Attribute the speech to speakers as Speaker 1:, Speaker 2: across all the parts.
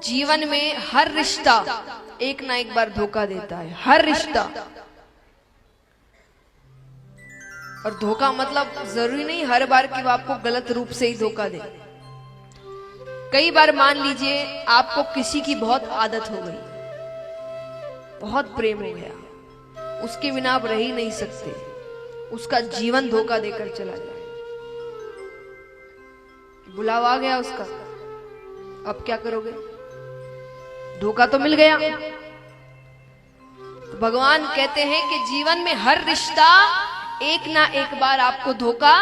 Speaker 1: जीवन में हर रिश्ता एक ना एक बार धोखा देता है, हर रिश्ता। और धोखा मतलब जरूरी नहीं हर बार कि वो आपको गलत रूप से ही धोखा दे। कई बार मान लीजिए आपको किसी की बहुत आदत हो गई, बहुत प्रेम हो गया, उसके बिना आप रह ही नहीं सकते, उसका जीवन धोखा देकर चला जाए, बुलावा आ गया उसका, अब क्या करोगे? धोखा तो मिल गया। तो भगवान कहते हैं कि जीवन में हर रिश्ता एक ना एक बार आपको धोखा,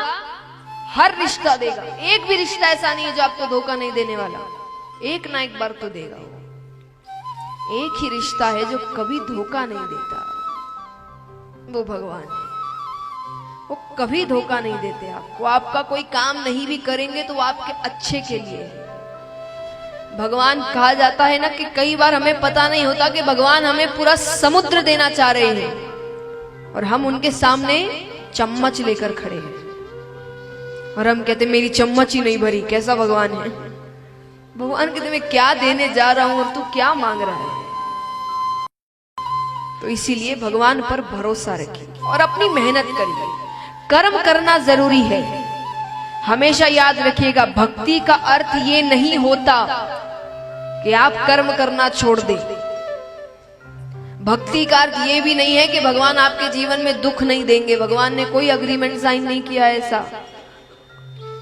Speaker 1: हर रिश्ता देगा। एक भी रिश्ता ऐसा नहीं है जो आपको धोखा नहीं देने वाला, एक ना एक बार तो देगा। एक ही रिश्ता है जो कभी धोखा नहीं देता, वो भगवान है। वो कभी धोखा नहीं देते आपको। आपका कोई काम नहीं भी करेंगे तो वो आपके अच्छे के लिए है। भगवान कहा जाता है ना कि कई बार हमें पता नहीं होता कि भगवान हमें पूरा समुद्र देना चाह रहे हैं और हम उनके सामने चम्मच लेकर खड़े हैं और हम कहते मेरी चम्मच ही नहीं भरी। कैसा भगवान है? भगवान कहते मैं क्या देने जा रहा हूं और तू क्या मांग रहा है? तो इसीलिए भगवान पर भरोसा रखिए और अपनी मेहनत करिए। कर्म करना जरूरी है। हमेशा याद रखिएगा, भक्ति का अर्थ ये नहीं होता कि आप कर्म करना छोड़ दें। भक्ति का अर्थ ये भी नहीं है कि भगवान आपके जीवन में दुख नहीं देंगे। भगवान ने कोई अग्रीमेंट साइन नहीं किया ऐसा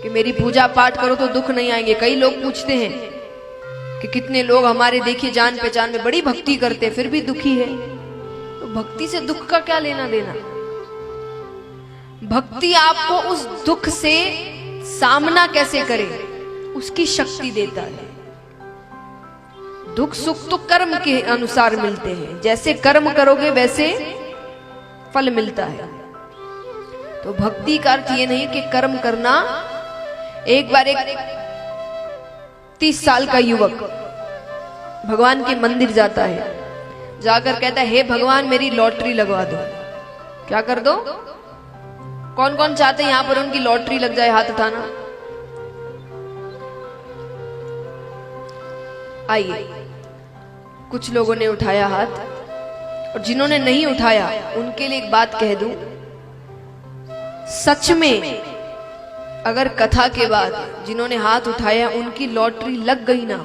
Speaker 1: कि मेरी पूजा पाठ करो तो दुख नहीं आएंगे। कई लोग पूछते हैं कि कितने लोग हमारे देखिए जान पहचान में बड़ी भक्ति करते फिर भी दुखी है। तो भक्ति से दुख का क्या लेना देना? भक्ति आपको उस दुख से सामना कैसे करे उसकी शक्ति देता है। दुख सुख तो कर्म के अनुसार मिलते हैं, जैसे कर्म करोगे वैसे फल मिलता है। तो भक्ति का अर्थ ये नहीं कि कर्म करना। एक बार एक 30 साल का युवक भगवान के मंदिर जाता है, जाकर कहता है हे भगवान मेरी लॉटरी लगवा दो। क्या कर दो? कौन कौन चाहते हैं यहां पर उनकी लॉटरी लग जाए? हाथ उठाना। आइए, कुछ लोगों ने उठाया हाथ और जिन्होंने नहीं उठाया उनके लिए एक बात कह दूं, सच में अगर कथा के बाद जिन्होंने हाथ उठाया उनकी लॉटरी लग गई ना,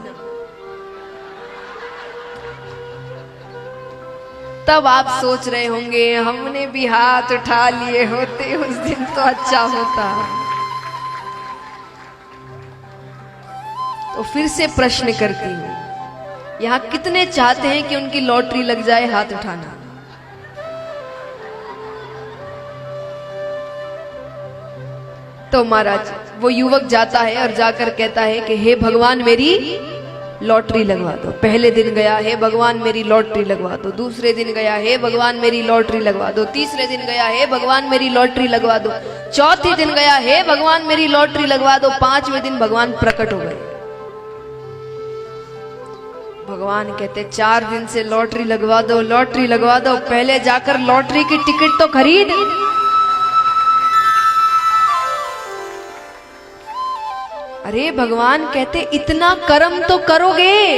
Speaker 1: तब आप सोच रहे होंगे हमने भी हाथ उठा लिए होते उस दिन तो अच्छा होता। तो फिर से प्रश्न करती हूं, यहां कितने चाहते हैं कि उनकी लॉटरी लग जाए? हाथ उठाना। तो महाराज वो युवक जाता है और जाकर कहता है कि हे भगवान मेरी लॉटरी लगवा दो। पहले दिन गया, हे भगवान मेरी लॉटरी लगवा दो। दूसरे दिन गया, हे भगवान मेरी लॉटरी लगवा दो। तीसरे दिन गया, हे भगवान मेरी लॉटरी लगवा दो। चौथे दिन गया, हे भगवान मेरी लॉटरी लगवा दो। पांचवें दिन भगवान प्रकट हो गए। भगवान कहते 4 दिन से लॉटरी लगवा दो, लॉटरी लगवा दो। पहले जाकर लॉटरी की टिकट तो खरीद। अरे भगवान कहते इतना कर्म तो करोगे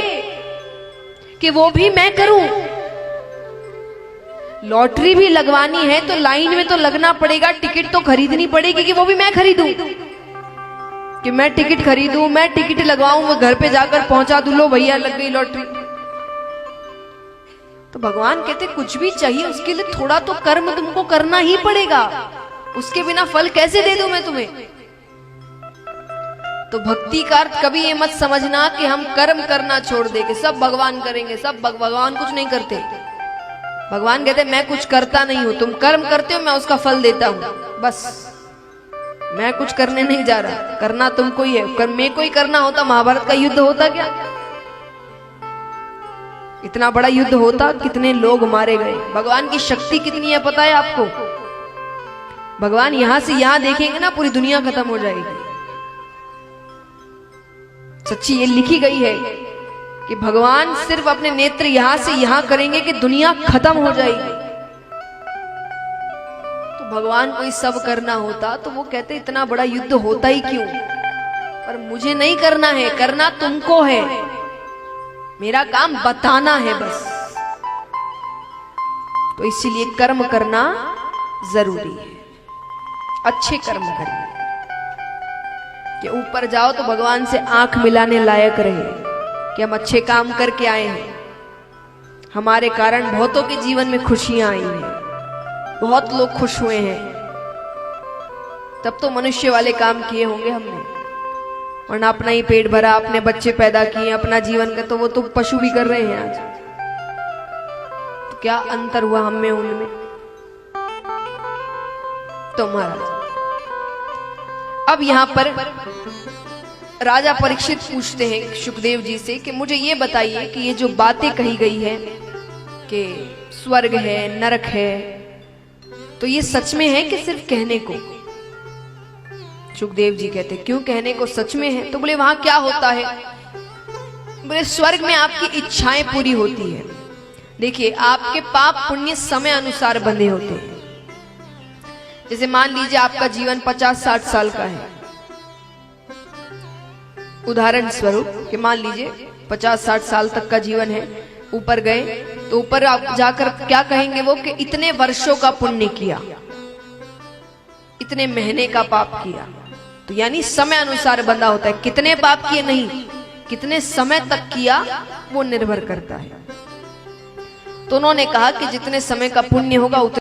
Speaker 1: कि वो भी मैं करूं। लॉटरी भी लगवानी है तो लाइन में तो लगना पड़ेगा, टिकट तो खरीदनी पड़ेगी कि वो भी मैं खरीदूं, कि मैं टिकट खरीदूं, मैं टिकट लगवाऊं, वो घर पे जाकर पहुंचा दूं, लो भैया लग गई लॉटरी। तो भगवान कहते कुछ भी चाहिए उसके लिए थोड़ा तो कर्म तुमको करना ही पड़ेगा, उसके बिना फल कैसे दे दूं मैं तुम्हें? तो भक्ति का अर्थ कभी ये मत समझना कि हम कर्म करना छोड़ दे के सब भगवान करेंगे, सब भगवान कुछ नहीं करते। भगवान कहते मैं कुछ करता नहीं हूं, तुम कर्म करते हो मैं उसका फल देता हूं, बस मैं कुछ करने नहीं जा रहा, करना तुमको ही है। मैं कोई करना होता महाभारत का युद्ध होता क्या? इतना बड़ा युद्ध होता, कितने लोग मारे गए। भगवान की शक्ति कितनी है पता है आपको? भगवान यहां से यहां देखेंगे ना पूरी दुनिया खत्म हो जाएगी। सच्ची ये लिखी गई है कि भगवान सिर्फ अपने नेत्र यहां से यहां करेंगे कि दुनिया खत्म हो जाएगी। तो भगवान को ही सब करना होता तो वो कहते इतना बड़ा युद्ध होता ही क्यों? पर मुझे नहीं करना है, करना तुमको है। मेरा काम बताना है बस। तो इसीलिए कर्म करना जरूरी है, अच्छे कर्म करिए कि ऊपर जाओ तो भगवान से आंख मिलाने लायक रहे कि हम अच्छे काम करके आए हैं, हमारे कारण बहुतों के जीवन में खुशियां आई हैं, बहुत लोग खुश हुए हैं। तब तो मनुष्य वाले काम किए होंगे हमने, वरना अपना ही पेट भरा, अपने बच्चे पैदा किए, अपना जीवन का तो वो तो पशु भी कर रहे हैं आज। तो क्या अंतर हुआ हम में उनमें? तो महाराज अब यहां पर राजा परीक्षित पूछते हैं सुखदेव जी से कि मुझे ये बताइए कि ये जो बातें कही गई है कि स्वर्ग है, नरक है, तो ये सच में है कि सिर्फ कहने को? सुखदेव जी कहते क्यों कहने को, सच में है। तो बोले वहां क्या होता है? बोले स्वर्ग में आपकी इच्छाएं पूरी होती है। देखिए आपके पाप पुण्य समय अनुसार बंधे होते हैं। जैसे मान लीजिए आपका जीवन 50-60 साल का है, उदाहरण स्वरूप कि मान लीजिए 50-60 साल तक का जीवन है, ऊपर गए तो ऊपर आप जाकर क्या कहेंगे वो कि इतने वर्षों का पुण्य किया, इतने महीने का पाप किया। तो यानी समय अनुसार बंधा होता है, कितने पाप किए नहीं, कितने समय तक किया वो निर्भर करता है। तो उन्होंने कहा कि जितने समय का पुण्य होगा उतने